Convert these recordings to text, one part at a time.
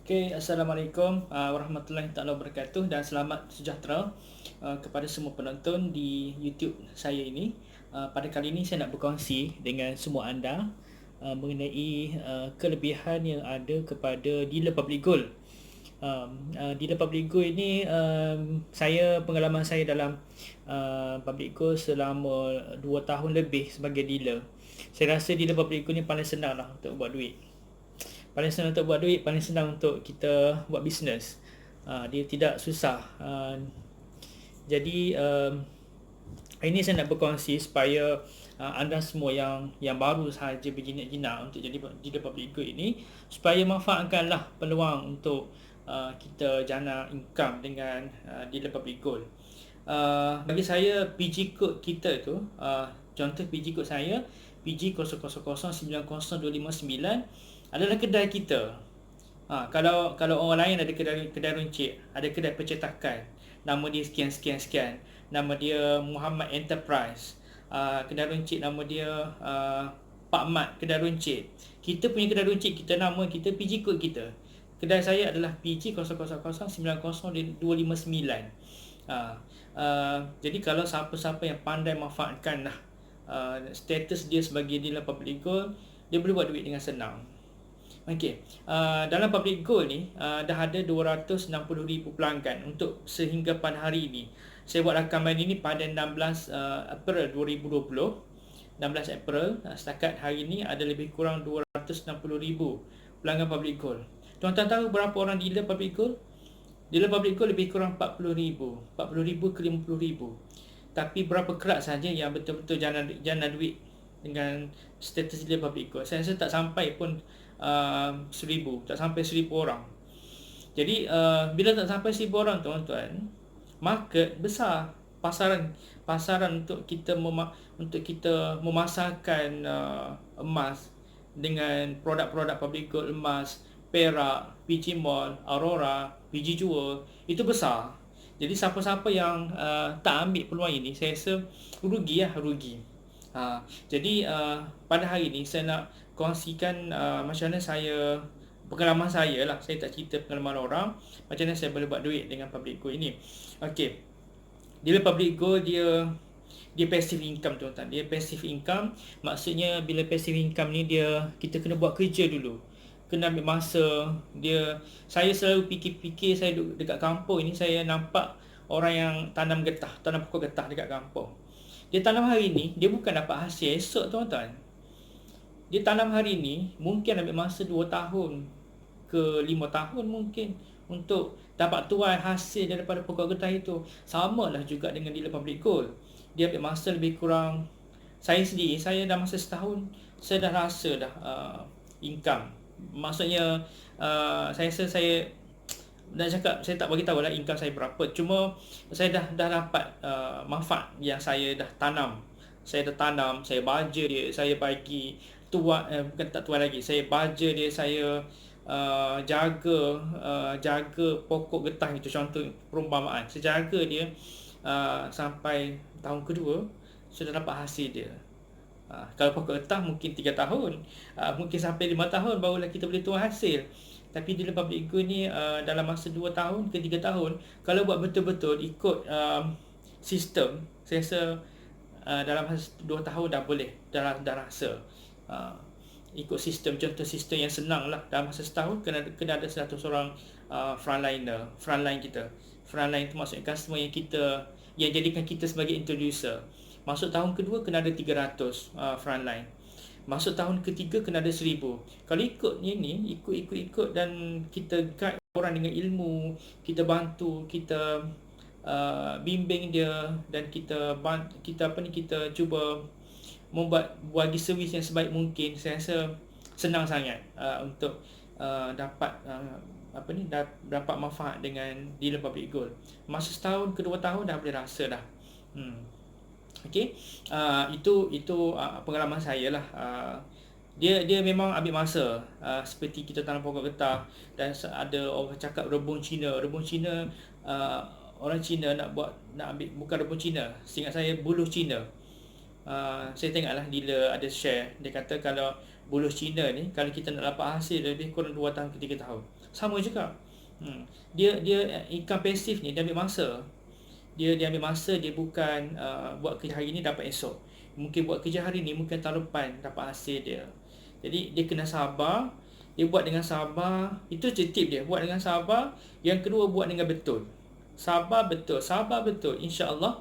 Okay, Assalamualaikum warahmatullahi taala wabarakatuh dan selamat sejahtera kepada semua penonton di YouTube saya ini. Pada kali ini saya nak berkongsi dengan semua anda mengenai kelebihan yang ada kepada dealer public gold. Dealer public gold ini, pengalaman saya dalam public gold selama 2 tahun lebih sebagai dealer. Saya rasa dealer public gold ni paling senang lah untuk buat duit. Paling senang untuk buat duit, paling senang untuk kita buat bisnes. Dia tidak susah. Jadi hari ini saya nak berkongsi supaya anda semua yang baru sahaja berjinak-jinak untuk jadi dealer public good ini, supaya manfaatkanlah peluang untuk kita jana income dengan dealer public gold. Bagi saya, PG code kita tu, contoh PG code saya PG 00090259 adalah kedai kita. Kalau orang lain ada kedai runcit, ada kedai percetakan, nama dia sekian, nama dia Muhammad Enterprise, kedai runcit nama dia Pak Mat kedai runcit. Kita punya kedai runcit, kita nama kita, PG code kita. Kedai saya adalah PG 00090259. Jadi kalau siapa-siapa yang pandai manfaatkan status dia sebagai dealer public gold, dia boleh buat duit dengan senang. Okey, dalam public gold ni dah ada 260,000 pelanggan untuk sehingga pada hari ini. Saya buat rakaman ini pada 16 April 2020. 16 April, setakat hari ini ada lebih kurang 260,000 pelanggan public gold. Tuan-tuan tahu berapa orang dealer public gold? Dealer public gold lebih kurang 40,000. 40,000 ke 50,000. Tapi berapa kerat saja yang betul-betul jana duit dengan status dealer public gold? Saya rasa tak sampai pun 1,000, tak sampai 1,000 orang. Jadi bila tak sampai 1,000 orang, tuan-tuan, market besar, pasaran untuk kita memasarkan emas dengan produk-produk public gold, emas, perak, PG Mall, Aurora, PG Jewel, itu besar. Jadi siapa-siapa yang tak ambil peluang ini, saya rasa rugi. Jadi pada hari ini saya nak kongsikan macam mana pengalaman saya lah. Saya tak cerita pengalaman orang, macam mana saya boleh buat duit dengan public gold ini. Okey, dealer public gold dia passive income, tuan-tuan. Dia passive income, maksudnya bila passive income ni kita kena buat kerja dulu, kena ambil masa. Saya selalu fikir saya duduk dekat kampung ini, saya nampak orang yang tanam pokok getah dekat kampung. Dia tanam hari ni, dia bukan dapat hasil esok, tuan-tuan. Dia tanam hari ni, mungkin ambil masa 2 tahun ke 5 tahun mungkin untuk dapat tuai hasil daripada pokok getah itu. Samalah juga dengan dealer public gold. Dia ambil masa lebih kurang, saya sendiri, saya dah masa setahun, saya dah rasa dah income. Maksudnya saya rasa saya nak cakap, saya tak bagi tahu lah income saya berapa. Cuma saya dah dapat manfaat yang saya dah tanam. Saya baja dia, saya bagi bukan tak tuai lagi, saya baja dia, saya jaga pokok getah itu. Contoh perumpamaan, saya jaga dia sampai tahun kedua, sudah dapat hasil dia. Kalau pokok getah mungkin 3 tahun, mungkin sampai 5 tahun barulah kita boleh tuai hasil. Tapi dealer public gold ni dalam masa 2 tahun ke 3 tahun, kalau buat betul-betul ikut sistem, saya rasa dalam masa 2 tahun dah boleh, dah rasa. Ikut sistem, contoh sistem yang senang lah, dalam masa setahun kena ada 100 orang frontline kita. Frontline tu maksudnya customer yang jadikan kita sebagai introducer. Masuk tahun kedua kena ada 300 frontline. Masuk tahun ketiga kena ada 1,000. Kalau ikut ni, ikut dan kita guide orang dengan ilmu, kita bantu, kita bimbing dia, dan kita cuba bagi servis yang sebaik mungkin. Saya rasa senang sangat untuk dapat dapat manfaat dengan dealer public gold. Masa setahun ke 2 tahun dah boleh rasa dah. Okey, itu pengalaman saya lah. Dia memang ambil masa, seperti kita tanam pokok getah, dan ada orang cakap rebung Cina. Orang Cina nak ambil, bukan rebung Cina, seingat saya buluh Cina. Saya tengoklah dealer ada share, dia kata kalau buluh Cina ni, kalau kita nak dapat hasil lebih kurang 2 tahun ke 3 tahun. Sama juga. Dia income pasif ni dia ambil masa. Dia ambil masa, dia bukan buat kerja hari ni dapat esok. Mungkin buat kerja hari ni, mungkin tahun depan dapat hasil dia. Jadi dia kena sabar. Dia buat dengan sabar. Itu je tip dia, buat dengan sabar. Yang kedua, buat dengan betul. Sabar betul, sabar betul. InsyaAllah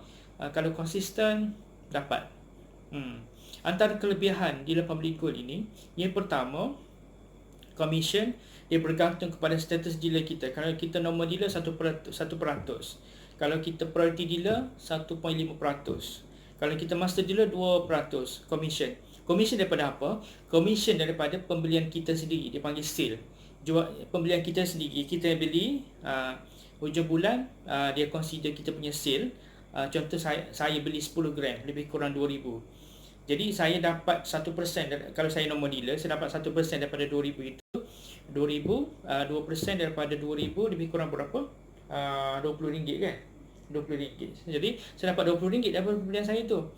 kalau konsisten dapat. Antara kelebihan di Public Gold ini, yang pertama, commission dia bergantung kepada status dealer kita. Kalau kita normal dealer 1%. Kalau kita priority dealer 1.5%. Kalau kita master dealer 2% commission. Commission daripada apa? Commission daripada pembelian kita sendiri. Dia panggil sale. Pembelian kita sendiri. Kita yang beli hujung bulan, dia consider kita punya sale. Contoh saya beli 10 gram, lebih kurang 2,000. Jadi saya dapat 1%. Kalau saya normal dealer, saya dapat 1% daripada 2,000 itu. 2,000, 2% daripada 2,000 lebih kurang berapa? RM20 kan? RM20. Jadi saya dapat RM20 daripada pembelian saya tu.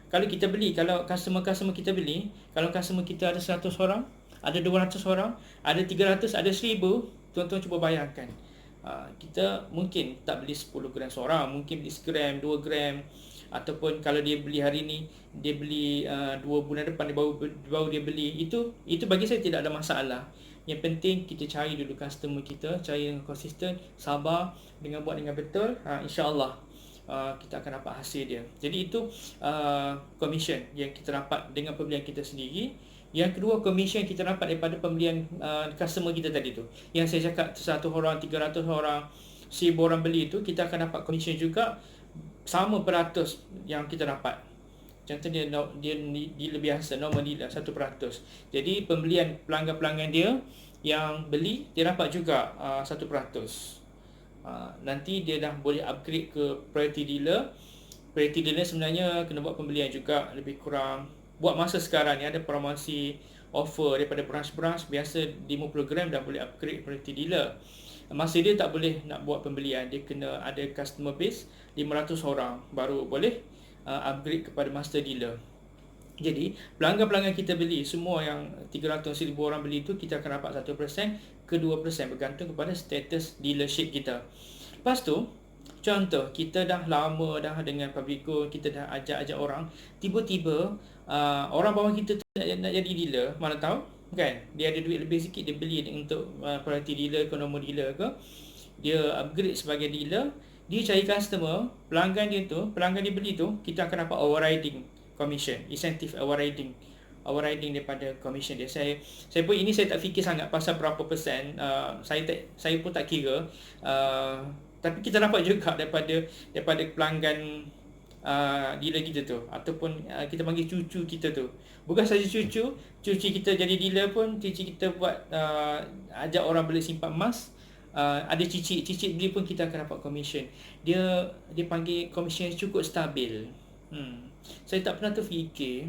Kalau kita beli, kalau customer kita beli, kalau customer kita ada 100 orang, ada 200 orang, ada 300, ada 1,000, tuan-tuan cuba bayangkan. Kita mungkin tak beli 10 gram seorang, mungkin beli 1 gram, 2 gram, ataupun kalau dia beli hari ni, dia beli 2 bulan depan dia baru dia beli. Itu bagi saya tidak ada masalah. Yang penting kita cari dulu customer kita, cari dengan konsisten, sabar, dengan buat dengan betul, insya-Allah kita akan dapat hasil dia. Jadi itu commission yang kita dapat dengan pembelian kita sendiri. Yang kedua, commission kita dapat daripada pembelian customer kita tadi tu. Yang saya cakap 100 orang, 300 orang, 1,000 orang beli itu, kita akan dapat commission juga sama peratus yang kita dapat. Contoh dia dealer biasa, normal dealer 1%. Jadi pembelian pelanggan-pelanggan dia yang beli, dia dapat juga 1%. Nanti dia dah boleh upgrade ke priority dealer. Priority dealer sebenarnya kena buat pembelian juga, lebih kurang. Buat masa sekarang ni ada promosi offer daripada branch-branch, biasa 50 gram dah boleh upgrade priority dealer. Masa dia tak boleh nak buat pembelian, dia kena ada customer base 500 orang baru boleh upgrade kepada master dealer. Jadi pelanggan-pelanggan kita beli, semua yang 300,000 orang beli itu, kita akan dapat 1% ke 2% bergantung kepada status dealership kita. Lepas tu, contoh kita dah lama dah dengan Public Gold, kita dah ajak-ajak orang, tiba-tiba orang bawah kita tu nak jadi dealer, mana tahu kan, dia ada duit lebih sikit, dia beli untuk priority dealer ke normal dealer ke, dia upgrade sebagai dealer, dia cari customer, pelanggan dia beli tu, kita akan dapat overriding commission, incentive overriding daripada commission dia. Saya pun ini saya tak fikir sangat pasal berapa persen, saya pun tak kira, tapi kita dapat juga daripada pelanggan dealer kita tu, ataupun kita panggil cucu kita tu. Bukan saja cucu kita jadi dealer pun, cucu kita buat ajak orang beli simpan emas, ada cicit beli pun kita akan dapat commission. Dia panggil commission yang cukup stabil. Saya tak pernah terfikir,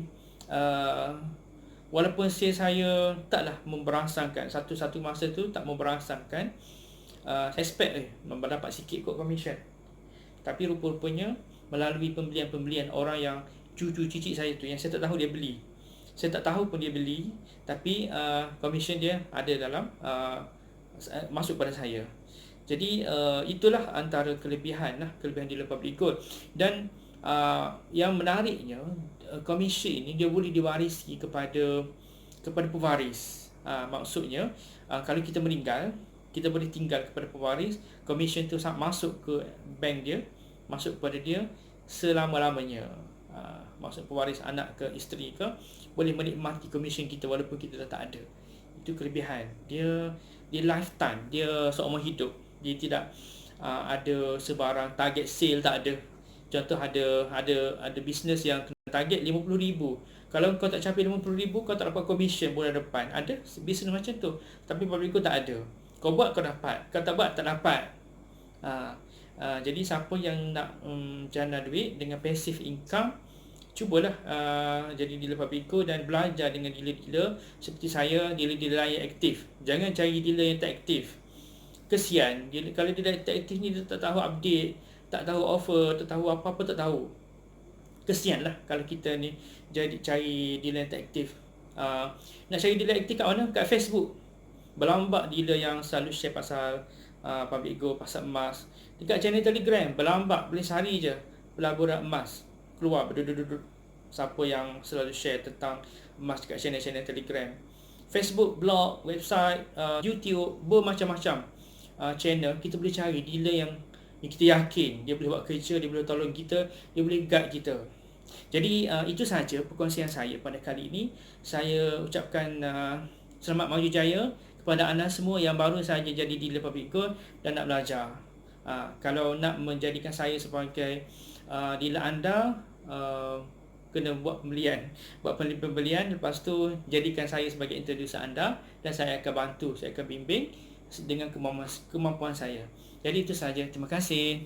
walaupun saya taklah memberangsangkan, satu masa tu tak memberangsangkan, saya expect mendapat sikit kot commission. Tapi rupa-rupanya melalui pembelian orang yang cucu cicit saya tu, yang saya tak tahu dia beli, saya tak tahu pun dia beli, tapi commission dia ada dalam masuk pada saya. Jadi itulah antara kelebihan dealer Public Gold. Dan yang menariknya, komisi ini dia boleh diwarisi kepada pewaris. Maksudnya kalau kita meninggal, kita boleh tinggal kepada pewaris, komisen tu masuk ke bank dia, masuk kepada dia selama-lamanya. Maksud pewaris anak ke isteri ke boleh menikmati komisen kita walaupun kita dah tak ada. Itu kelebihan. Dia lifetime, dia seumur hidup. Dia tidak ada sebarang target sale, tak ada. Contoh ada bisnes yang kena target 50,000. Kalau kau tak capai 50,000, kau tak dapat komisen bulan depan. Ada bisnes macam tu. Tapi Public Gold tak ada. Kau buat kau dapat, kau tak buat tak dapat. Jadi siapa yang nak jana duit dengan passive income, cubalah jadi dealer Public Gold dan belajar dengan dealer-dealer seperti saya, dealer-dealer yang aktif. Jangan cari dealer yang tak aktif. Kesian, kalau dia tak aktif ni, dia tak tahu update, tak tahu offer, tak tahu apa-apa, tak tahu. Kesianlah kalau kita ni jadi cari dealer yang tak aktif. Nak cari dealer aktif kat mana? Kat Facebook. Berlambak dealer yang selalu share pasal public gold, pasal emas. Dekat channel Telegram, berlambak, boleh sehari je pelaburan emas keluar berduduk-duduk. Siapa yang selalu share tentang emas dekat channel-channel Telegram. Facebook, blog, website, YouTube, bermacam-macam channel. Kita boleh cari dealer yang kita yakin dia boleh buat kerja, dia boleh tolong kita, dia boleh guide kita. Jadi itu sahaja perkongsian saya pada kali ini. Saya ucapkan selamat maju jaya kepada anda semua yang baru saja jadi dealer public gold dan nak belajar. Kalau nak menjadikan saya sebagai dealer anda, kena buat pembelian, lepas tu jadikan saya sebagai introducer anda dan saya akan bantu, saya akan bimbing dengan kemampuan saya. Jadi itu sahaja. Terima kasih.